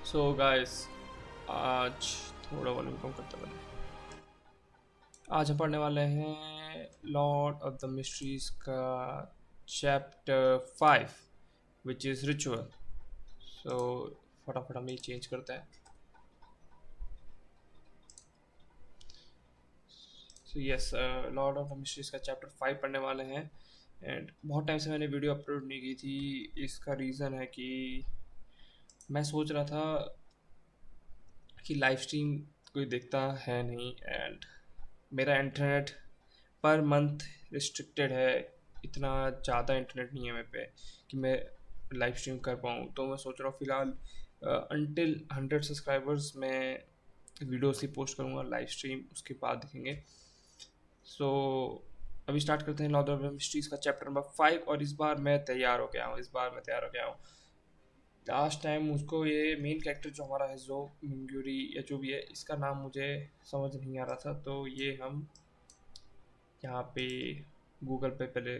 So guys आज थोड़ा volume कम करते हैं। आज हम पढ़ने वाले हैं लॉर्ड ऑफ द मिस्ट्रीज का चैप्टर 5 विच इज़ रिचुअल। सो फटाफट हम ये चेंज करते हैं। So yes, Lord of the mysteries का चैप्टर 5 पढ़ने वाले हैं। एंड बहुत टाइम से मैंने वीडियो अपलोड नहीं की थी। इसका रीज़न है कि मैं सोच रहा था कि लाइव स्ट्रीम कोई देखता है नहीं, एंड मेरा इंटरनेट पर मंथ रिस्ट्रिक्टेड है। इतना ज़्यादा इंटरनेट नहीं है मेरे पे कि मैं लाइव स्ट्रीम कर पाऊँ। तो मैं सोच रहा हूँ फ़िलहाल अनटिल 100 सब्सक्राइबर्स मैं वीडियोस ही पोस्ट करूँगा, लाइव स्ट्रीम उसके बाद देखेंगे। सो अभी स्टार्ट करते हैं लॉर्ड ऑफ द मिस्ट्रीज का चैप्टर नंबर 5। और इस बार मैं तैयार हो गया हूँ। लास्ट टाइम मुझको ये मेन कैरेक्टर जो हमारा है, जो मिंगूरी या जो भी है, इसका नाम मुझे समझ नहीं आ रहा था। तो ये हम यहाँ पे गूगल पे पहले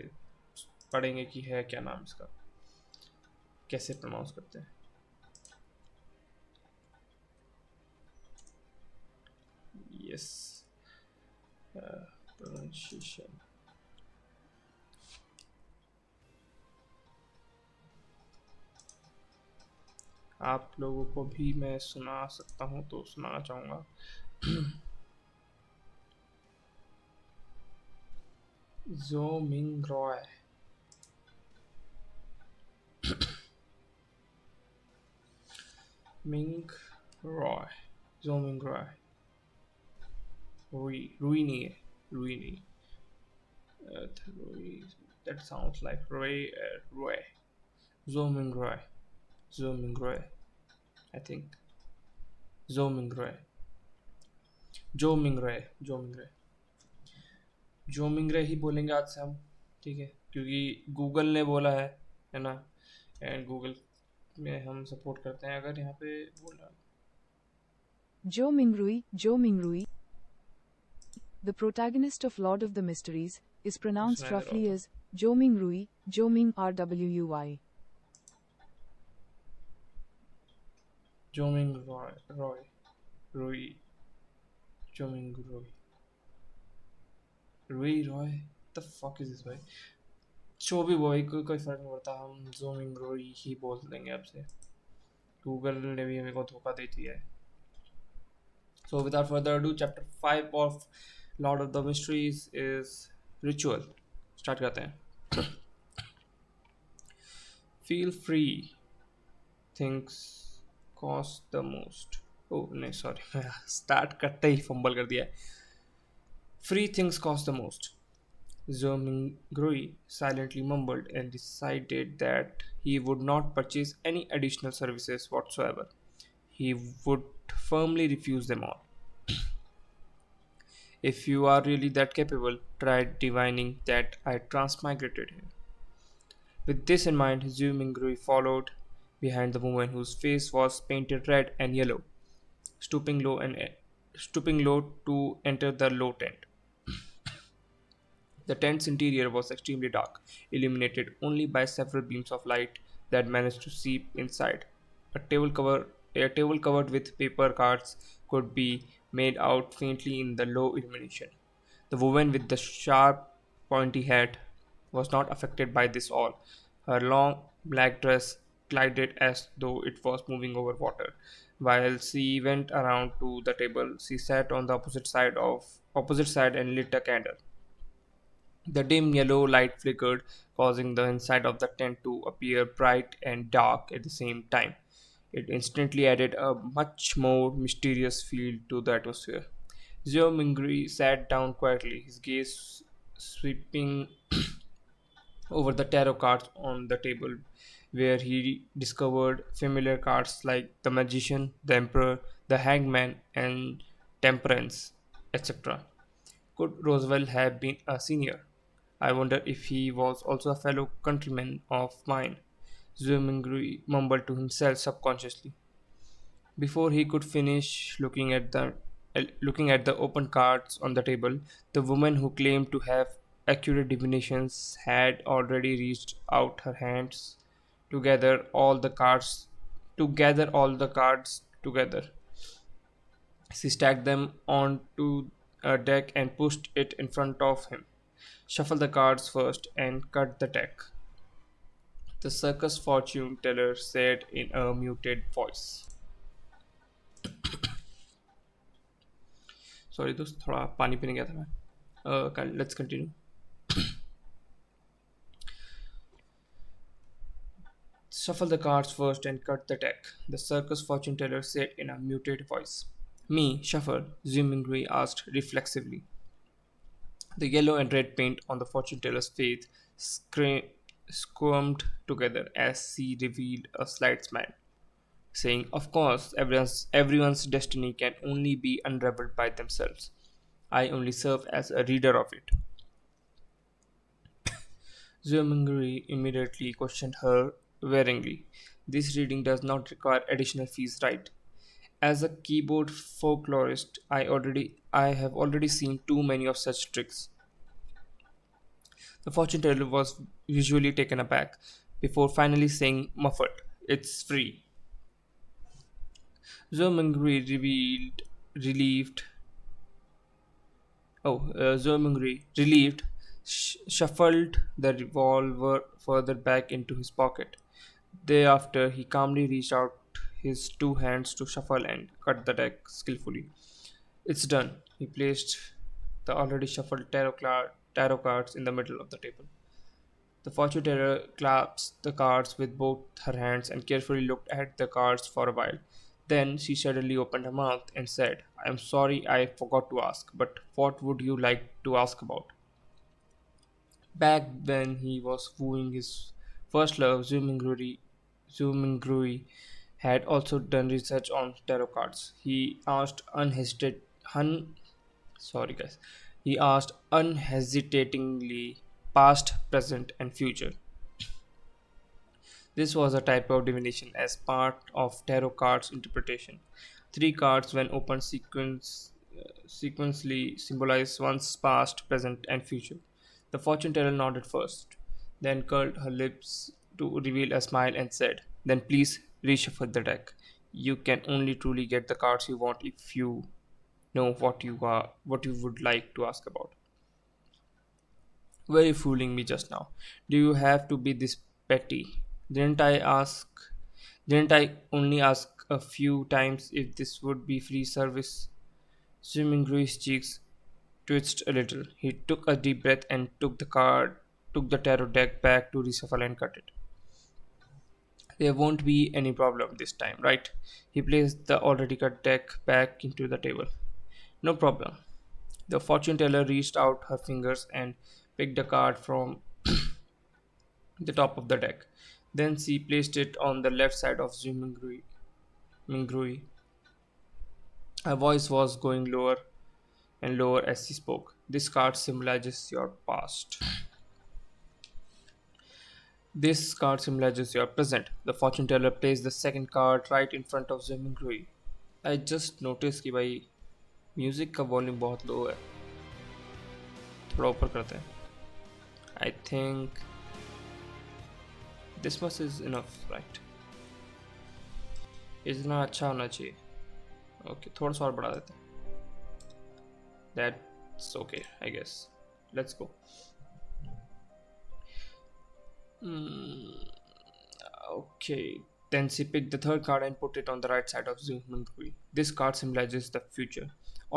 पढ़ेंगे कि है क्या नाम इसका, कैसे प्रोनाउंस करते हैं। Yes, pronunciation. आप लोगों को भी मैं सुना सकता हूँ तो सुनाना चाहूँगा। जो मिंग रॉय, मिंग रॉय, जो मिंग रॉय, रुई रुई नहीं है, रुई नहीं, रुई, that sounds like Roy, Roy, Zo Ming Roy, Zo Ming Roy, I think, Zo Ming Roy, जो मिंग रॉय, जो मिंग रॉय, जो मिंग रॉय ही बोलेंगे आज से हम, ठीक है, क्योंकि गूगल ने बोला है ना। एंड गूगल में हम सपोर्ट करते हैं अगर यहाँ पे बोल रहा। Joe Mingrui, the protagonist of Lord of the Mysteries, is pronounced सुनाई दे रहा roughly होता, as Joe Mingrui, Joe Ming Rwuy. जो मिंग रॉय, रॉय, रोई, जो मिंग रॉय, रोई Roy, the fuck is this भाई। जो भी भाई, कोई फर्क नहीं पड़ता, हम जो मिंग रॉय ही बोल देंगे अब से। गूगल ने भी हमें को धोखा दे दिया है। So without further ado, chapter 5 of Lord of the Mysteries is Ritual. Start करते हैं। Feel free, things cost the most. Oh नहीं, sorry, start करते ही fumble कर दिया है। Free things cost the most. Zhonggrui silently mumbled and decided that he would not purchase any additional services whatsoever. He would firmly refuse them all. If you are really that capable, try divining that I transmigrated here. With this in mind, Zhu Mingrui followed behind the woman whose face was painted red and yellow, stooping low and stooping low to enter the low tent. The tent's interior was extremely dark, illuminated only by several beams of light that managed to seep inside. A table cover a table covered with paper cards could be made out faintly in the low illumination. The woman with the sharp, pointy head was not affected by this all. Her long black dress glided as though it was moving over water. While she went around to the table, she sat on the opposite side and lit a candle. The dim yellow light flickered, causing the inside of the tent to appear bright and dark at the same time. It instantly added a much more mysterious feel to the atmosphere. Zhao Mingri sat down quietly, his gaze sweeping over the tarot cards on the table, where he discovered familiar cards like the Magician, the Emperor, the Hangman, and Temperance, etc. Could Roosevelt have been a senior? I wonder if he was also a fellow countryman of mine. Zwingli mumbled to himself subconsciously. Before he could finish looking at the open cards on the table, the woman who claimed to have accurate divinations had already reached out her hands to gather all the cards together. She stacked them onto a deck and pushed it in front of him. Shuffle the cards first and cut the deck, the circus fortune teller said in a muted voice. Sorry दोस्त थोड़ा पानी पीने गया था मैं. Let's continue. Shuffle the cards first and cut the deck, the circus fortune teller said in a muted voice. Me, shuffle, Zimingui asked reflexively. The yellow and red paint on the fortune teller's face squirmed together as she revealed a slight smile, saying, "Of course, everyone's destiny can only be unraveled by themselves. I only serve as a reader of it." Zumingri immediately questioned her waringly. "This reading does not require additional fees, right? As a keyboard folklorist, I have already seen too many of such tricks." The fortune teller was visually taken aback before finally saying muffled, "It's free." Zomungri revealed relieved Zomungri, relieved, shuffled the revolver further back into his pocket. Thereafter, he calmly reached out his two hands to shuffle and cut the deck skillfully. "It's done." He placed the already shuffled tarot cards in the middle of the table. The fortune teller clasped the cards with both her hands and carefully looked at the cards for a while. Then she suddenly opened her mouth and said, "I am sorry I forgot to ask, but what would you like to ask about?" Back when he was wooing his first love, Zumingrui had also done research on tarot cards. Un, sorry guys, he asked unhesitatingly past, present, and future. This was a type of divination as part of tarot cards interpretation. Three cards, when opened sequentially, symbolize one's past, present, and future. The fortune teller nodded first, then curled her lips to reveal a smile and said, "Then please reshuffle the deck. You can only truly get the cards you want if you know what you would like to ask about." "Were you fooling me just now? Do you have to be this petty? Didn't I ask? Didn't I only ask a few times if this would be free service?" Swimming Gru's cheeks twitched a little. He took a deep breath and took the tarot deck back to reshuffle and cut it. "There won't be any problem this time, right?" He placed the already cut deck back into the table. "No problem." The fortune teller reached out her fingers and picked a card from the top of the deck. Then she placed it on the left side of Mingrui. Her voice was going lower and lower as she spoke. "This card symbolizes your past. This card symbolizes your present." The fortune teller placed the second card right in front of Mingrui. I just noticed कि भाई music का volume बहुत लो है. थोड़ा ऊपर करते हैं. I think this much is enough, right? इतना अच्छा होना चाहिए. Okay, थोड़ा सा और बढ़ा देते हैं. That's okay, I guess. Let's go. Hmm, okay. Then she picked the third card and put it on the right side of Zumungui. "This card symbolizes the future."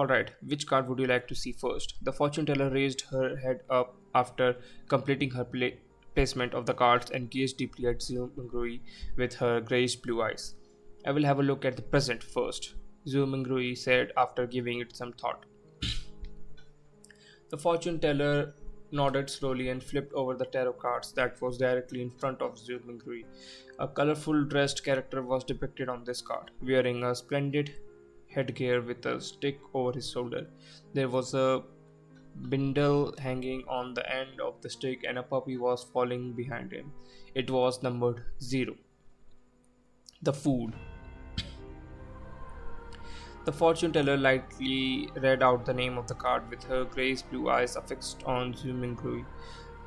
"Alright, which card would you like to see first?" The fortune teller raised her head up after completing her placement of the cards and gazed deeply at Zumungui with her grayish blue eyes. "I will have a look at the present first," Zumungui said after giving it some thought. The fortune teller nodded slowly and flipped over the tarot cards that was directly in front of Zumingri. A colorful dressed character was depicted on this card, wearing a splendid headgear with a stick over his shoulder. There was a bindle hanging on the end of the stick and a puppy was falling behind him. It was numbered 0. The Fool. The fortune teller lightly read out the name of the card with her grayish blue eyes affixed on Zumingui.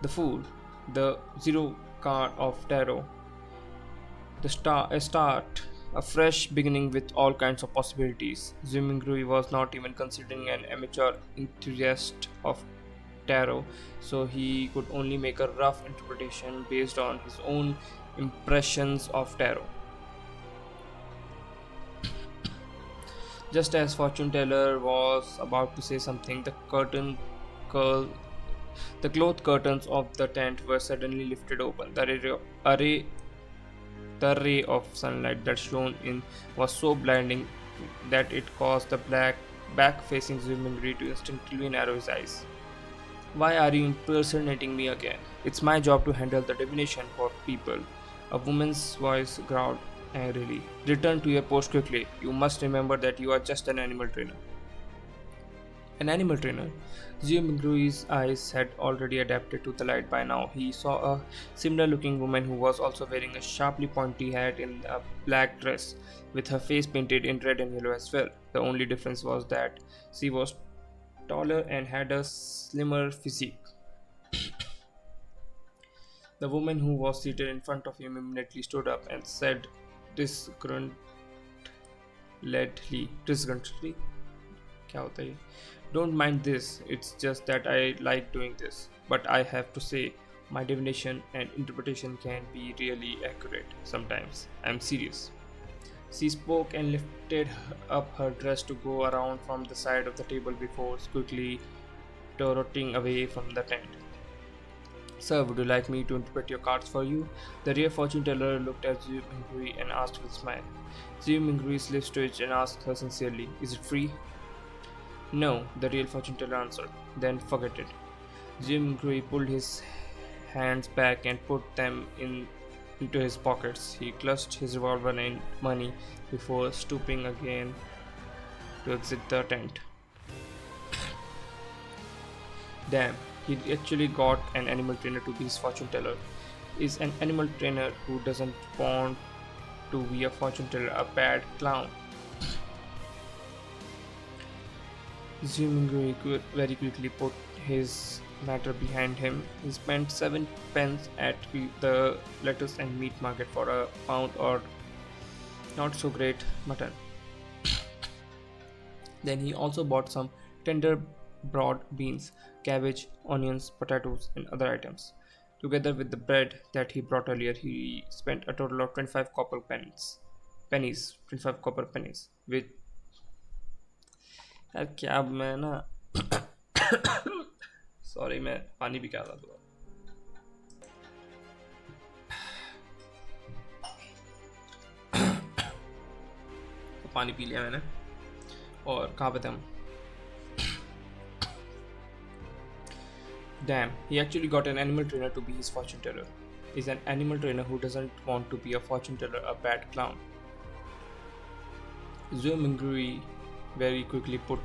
The Fool, the 0 card of tarot. A start, a fresh beginning with all kinds of possibilities. Zwingli was not even considering an amateur enthusiast of tarot, so he could only make a rough interpretation based on his own impressions of tarot. Just as fortune teller was about to say something, curl, the cloth curtains of the tent were suddenly lifted open. The ray of sunlight that shone in was so blinding that it caused the black back-facing Zwingli to instinctively narrow his eyes. Why are you impersonating me again? It's my job to handle the divination for people. A woman's voice growled angrily. Return to your post quickly. You must remember that you are just an animal trainer. An animal trainer. Zio Mingrui's eyes had already adapted to the light by now. He saw a similar looking woman who was also wearing a sharply pointy hat in a black dress, with her face painted in red and yellow as well. The only difference was that she was taller and had a slimmer physique. The woman who was seated in front of him immediately stood up and said disgruntledly, क्या होता है ये? Don't mind this, it's just that I like doing this. But I have to say, my divination and interpretation can be really accurate sometimes. I'm serious. She spoke and lifted up her dress to go around from the side of the table before quickly trotting away from the tent. Sir, would you like me to interpret your cards for you? The real fortune teller looked at Zhu Minghui and asked with a smile. Zhu Minghui's lips twitched and asked her sincerely, is it free? No, the real fortune teller answered. Then forget it. Jim Grey pulled his hands back and put them into his pockets. He clutched his revolver and money before stooping again to exit the tent. Damn, he actually got an animal trainer to be his fortune teller. Is an animal trainer who doesn't want to be a fortune teller a bad clown? Zwingli very quickly put his matter behind him. He spent 7 pence at the lettuce and meat market for a pound or not so great mutton. Then he also bought some tender broad beans, cabbage, onions, potatoes, and other items. Together with the bread that he brought earlier, he spent a total of 25 copper pennies, 25 copper pennies, which यार क्या मैं ना sorry मैं पानी भी क्या रहा था तो पानी पी लिया मैंने और कहाँ पे थे हम Damn, he actually got an animal trainer to be his fortune teller. Is an animal trainer who doesn't want to be a fortune teller a bad clown? Zhu Mingui very quickly put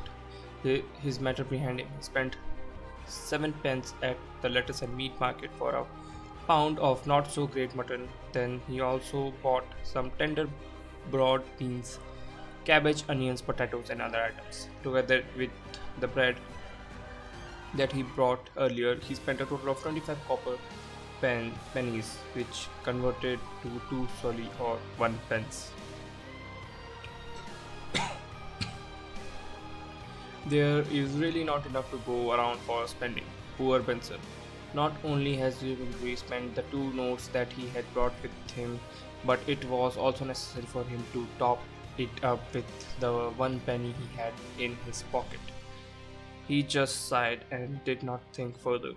his matter behind him. He spent 7 pence at the lettuce and meat market for a pound of not so great mutton. Then he also bought some tender broad beans, cabbage, onions, potatoes, and other items. Together with the bread that he brought earlier, he spent a total of 25 copper pennies, which converted to 2 soldi or 1 pence. There is really not enough to go around for spending. Poor Benson. Not only has Zubigree spent the 2 notes that he had brought with him, but it was also necessary for him to top it up with the 1 penny he had in his pocket. He just sighed and did not think further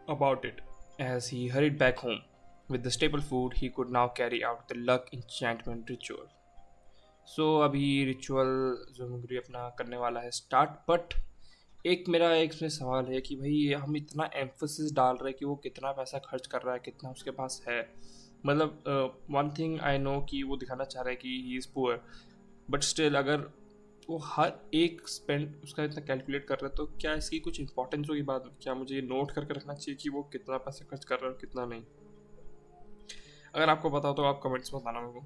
about it as he hurried back home. With the staple food, he could now carry out the luck enchantment ritual. अभी ritual जो मुगरी अपना करने वाला है start but एक मेरा एक इसमें सवाल है कि भाई हम इतना एम्फोसिस डाल रहे हैं कि वो कितना पैसा खर्च कर रहा है कितना उसके पास है मतलब वन थिंग आई नो कि वो दिखाना चाह रहा है कि he is poor but still अगर वो हर एक स्पेंड उसका इतना कैलकुलेट कर रहा है तो क्या इसकी कुछ इंपॉर्टेंस होगी बाद में क्या मुझे ये नोट करके रखना चाहिए कि वो कितना पैसा खर्च कर रहा है और कितना नहीं अगर आपको पता हो तो आप कमेंट्स में बताना मेरे को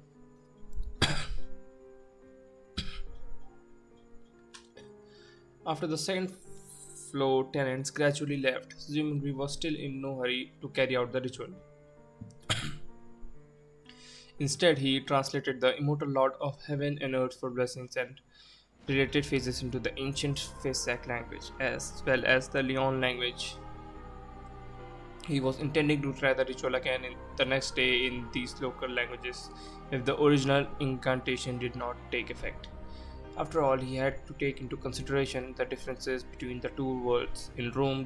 After the second floor tenants gradually left, Zimri was still in no hurry to carry out the ritual. Instead, he translated the immortal Lord of Heaven and Earth for blessings and related phases into the ancient Phasac language as well as the Leon language. He was intending to try the ritual again the next day in these local languages if the original incantation did not take effect. After all, he had to take into consideration the differences between the two worlds. In Rome,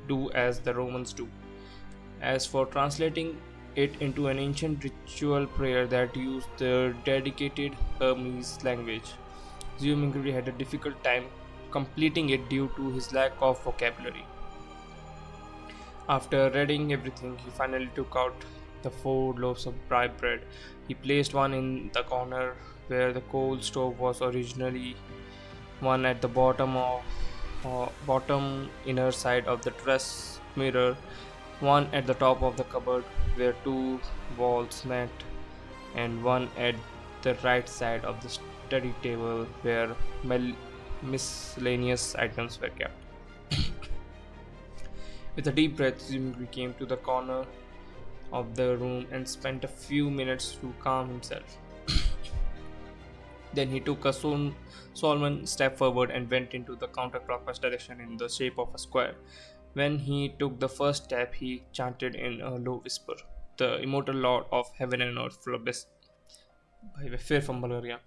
do as the Romans do. As for translating it into an ancient ritual prayer that used the dedicated Hermes language, Zeumingri had a difficult time completing it due to his lack of vocabulary. After reading everything, he finally took out the 4 loaves of dry bread. He placed one in the corner where the coal stove was originally, one at the bottom inner side of the dress mirror, one at the top of the cupboard where two walls met, and one at the right side of the study table where miscellaneous items were kept. With a deep breath, Zimri came to the corner of the room and spent a few minutes to calm himself. Then he took a solemn step forward and went into the counterclockwise direction in the shape of a square. When he took the first step, he chanted in a low whisper, "The immortal Lord of heaven and earth, full of bliss." By fear from malaria.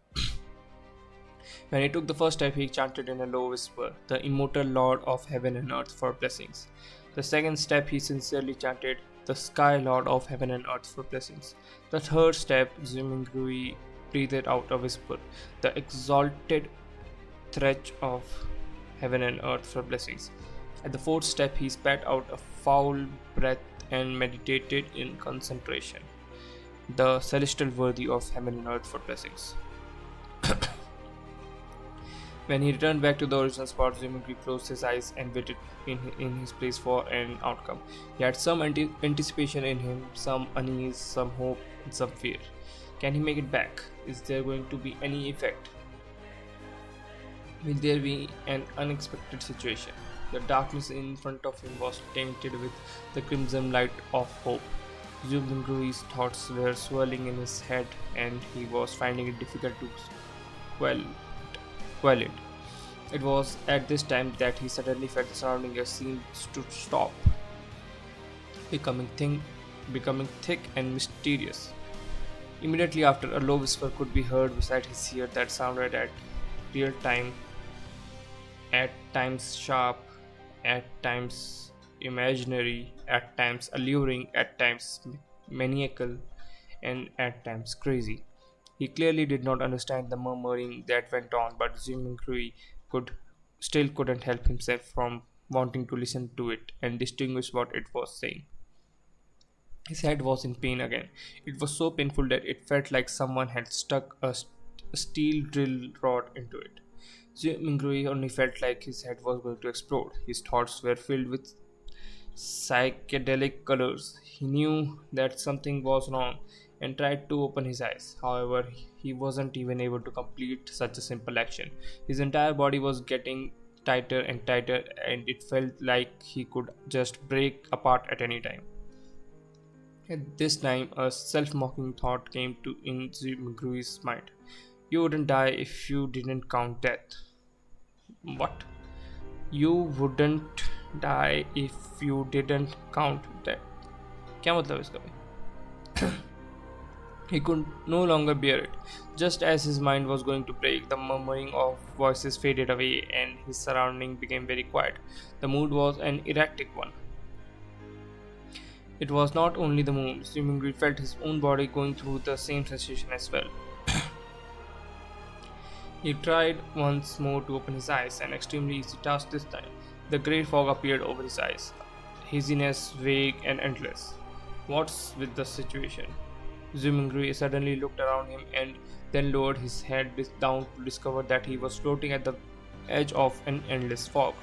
When he took the first step, he chanted in a low whisper, "The immortal Lord of heaven and earth, for blessings." The second step, he sincerely chanted, "The sky Lord of heaven and earth, for blessings." The third step, Zimingui breathed out a whisper, "The exalted threat of heaven and earth, for blessings." At the fourth step, he spat out a foul breath and meditated in concentration, "The celestial worthy of heaven and earth, for blessings." When he returned back to the original spot, Zimingui closed his eyes and waited in his place for an outcome. He had some anticipation in him, some unease, some hope, and some fear. Can he make it back? Is there going to be any effect? Will there be an unexpected situation? The darkness in front of him was tainted with the crimson light of hope. Zubingui's thoughts were swirling in his head, and he was finding it difficult to quell, quell it. It was at this time that he suddenly felt the surrounding air seemed to stop, becoming thick and mysterious. Immediately after, a low whisper could be heard beside his ear that sounded at real time, at times sharp, at times imaginary, at times alluring, at times maniacal, and at times crazy. He clearly did not understand the murmuring that went on, but Zimingui could couldn't help himself from wanting to listen to it and distinguish what it was saying. His head was in pain again. It was so painful that it felt like someone had stuck a steel drill rod into it. Zimingui only felt like his head was going to explode. His thoughts were filled with psychedelic colors. He knew that something was wrong and tried to open his eyes. However, he wasn't even able to complete such a simple action. His entire body was getting tighter and tighter, and it felt like he could just break apart at any time. At this time, a self mocking thought came to Inzimgui's mind. "You wouldn't die if you didn't count death." What? You wouldn't die if you didn't count death? क्या मतलब है इसका भाई? He could no longer bear it. Just as his mind was going to break, the murmuring of voices faded away and his surrounding became very quiet. The mood was an erratic one. It was not only the moon. Seemingly felt his own body going through the same sensation as well. He tried once more to open his eyes, an extremely easy task this time. The great fog appeared over his eyes, haziness, vague and endless. What's with the situation? Zumingri suddenly looked around him and then lowered his head down to discover that he was floating at the edge of an endless fog.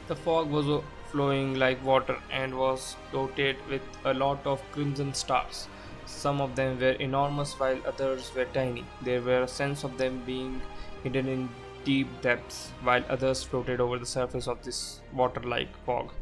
The fog was flowing like water and was dotted with a lot of crimson stars. Some of them were enormous while others were tiny. There were a sense of them being hidden in deep depths while others floated over the surface of this water like fog.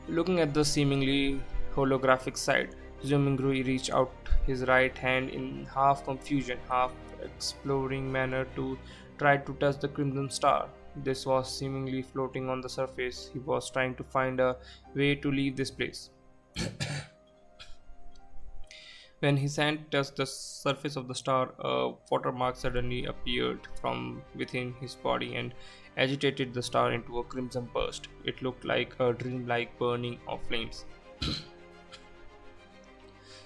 Looking at the seemingly holographic side, Zumingru reached out his right hand in half confusion, half exploring manner to try to touch the crimson star. This was seemingly floating on the surface. He was trying to find a way to leave this place. When his hand touched the surface of the star, a watermark suddenly appeared from within his body and agitated the star into a crimson burst. It looked like a dreamlike burning of flames.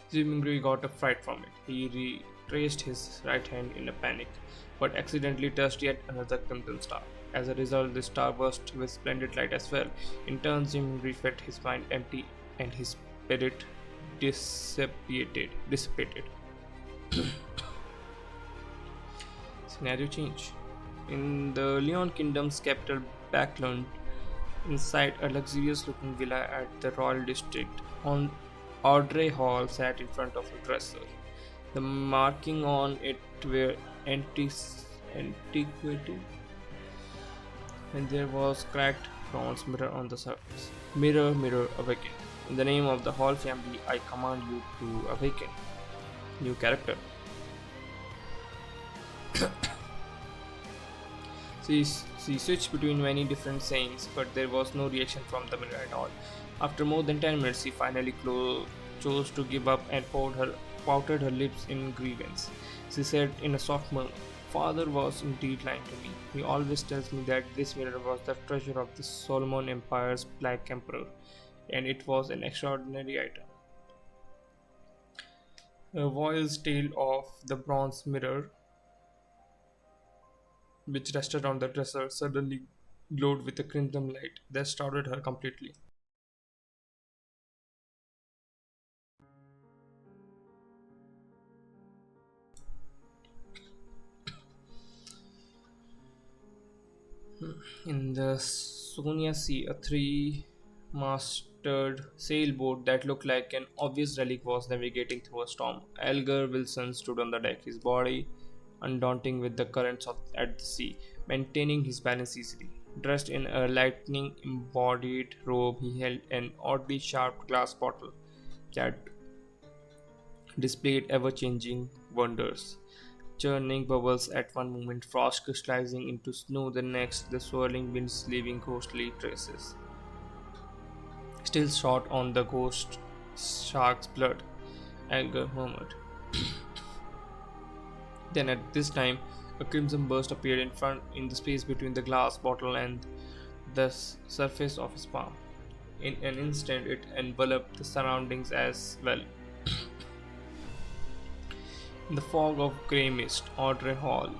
Seemingly got a fright from it. He retraced his right hand in a panic, but accidentally touched yet another crimson star. As a result, the star burst with splendid light as well. In turn, Seemingly felt his mind empty and his spirit dissipated. Scenario change. In the Leon Kingdom's capital, Backland, inside a luxurious looking villa at the Royal District, on Audrey Hall sat in front of a dresser. The marking on it were antiquated, and there was cracked bronze mirror on the surface. Mirror, mirror, awaken. In the name of the Hall family, I command you to awaken. New character. She switched between many different sayings, but there was no reaction from the mirror at all. After more than 10 minutes, she finally chose to give up and pouted her lips in grievance. She said in a soft murmur, "Father was indeed lying to me. He always tells me that this mirror was the treasure of the Solomon Empire's Black Emperor, and it was an extraordinary item." A voice tail of the bronze mirror, which rested on the dresser, suddenly glowed with a crimson light that shrouded her completely. In the Sonia Sea, a three-masted sailboat that looked like an obvious relic was navigating through a storm. Elgar Wilson stood on the deck, his body undaunting with the currents at the sea, maintaining his balance easily. Dressed in a lightning embodied robe, he held an oddly sharp glass bottle that displayed ever changing wonders. Churning bubbles at one moment, frost crystallizing into snow the next, the swirling winds leaving ghostly traces. Still short on the ghost shark's blood, Elgar murmured. Then at this time, a crimson burst appeared in the space between the glass bottle and the surface of his palm. In an instant, it enveloped the surroundings as well. In the fog of grey mist, Audrey Hall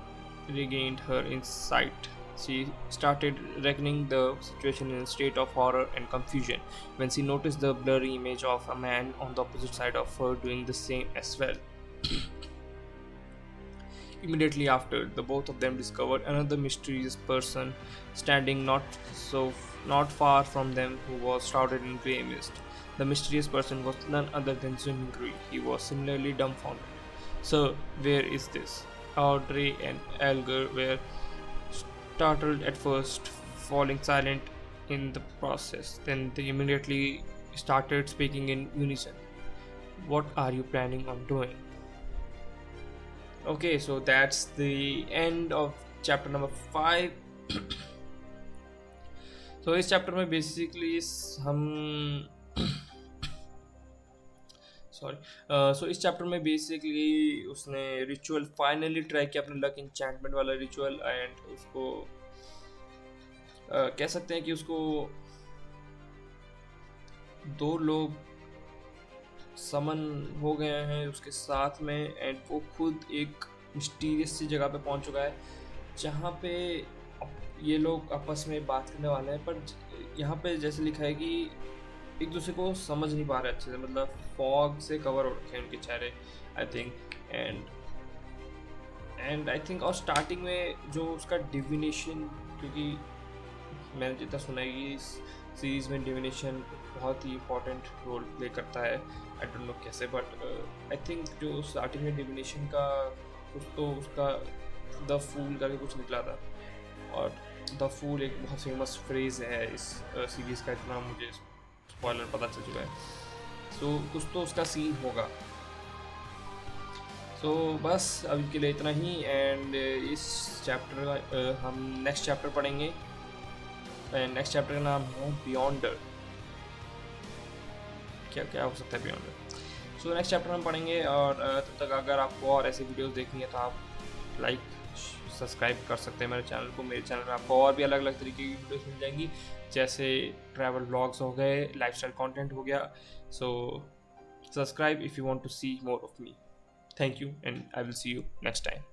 regained her insight. She started reckoning the situation in a state of horror and confusion when she noticed the blurry image of a man on the opposite side of her doing the same as well. Immediately after, the both of them discovered another mysterious person standing not far from them who was shrouded in grey mist. The mysterious person was none other than Zungrui. He was similarly dumbfounded. "Sir, where is this?" Audrey and Elgar were startled at first, falling silent in the process. Then they immediately started speaking in unison. "What are you planning on doing?" Okay, so that's the end of chapter number 5. तो इस chapter में basically हम sorry so इस chapter में basically उसने ritual finally try किया, अपने luck enchantment वाला रिचुअल, एंड उसको कह सकते हैं कि उसको दो लोग समन हो गए हैं उसके साथ में, एंड वो खुद एक मिस्टीरियस सी जगह पे पहुंच चुका है जहाँ पे ये लोग आपस में बात करने वाले हैं, पर यहाँ पे जैसे लिखा है कि एक दूसरे को समझ नहीं पा रहे अच्छे से, मतलब फॉग से कवर हो रखे हैं उनके चेहरे, I think. And I think और स्टार्टिंग में जो उसका डिविनेशन, क्योंकि मैंने जितना सुना है कि इस सीरीज़ में डिविनेशन बहुत ही इंपॉर्टेंट रोल प्ले करता है, आई डोंट नो कैसे, बट आई थिंक जो स्टार्टिंग में डिविनेशन का कुछ तो उसका द फूल करके कुछ निकला था, और द फूल एक बहुत फेमस फ्रेज़ है इस सीरीज़ का, इतना मुझे स्पॉइलर पता चल चुका है। सो कुछ तो उसका सीन होगा। सो बस अभी के लिए इतना ही। एंड इस चैप्टर का हम नेक्स्ट चैप्टर पढ़ेंगे। नेक्स्ट चैप्टर का नाम है बियॉन्डर। क्या क्या हो सकता है बियॉन्डर। सो नेक्स्ट चैप्टर हम पढ़ेंगे। और तब तक अगर आपको और ऐसे वीडियोस देखनी है तो आप लाइक सब्सक्राइब कर सकते हैं मेरे चैनल को। मेरे चैनल में आपको और भी अलग अलग तरीके की वीडियोस मिल जाएंगी, जैसे ट्रैवल व्लॉग्स हो गए, लाइफस्टाइल कंटेंट हो गया। So subscribe if you want to see more of me. Thank you and I will see you next time.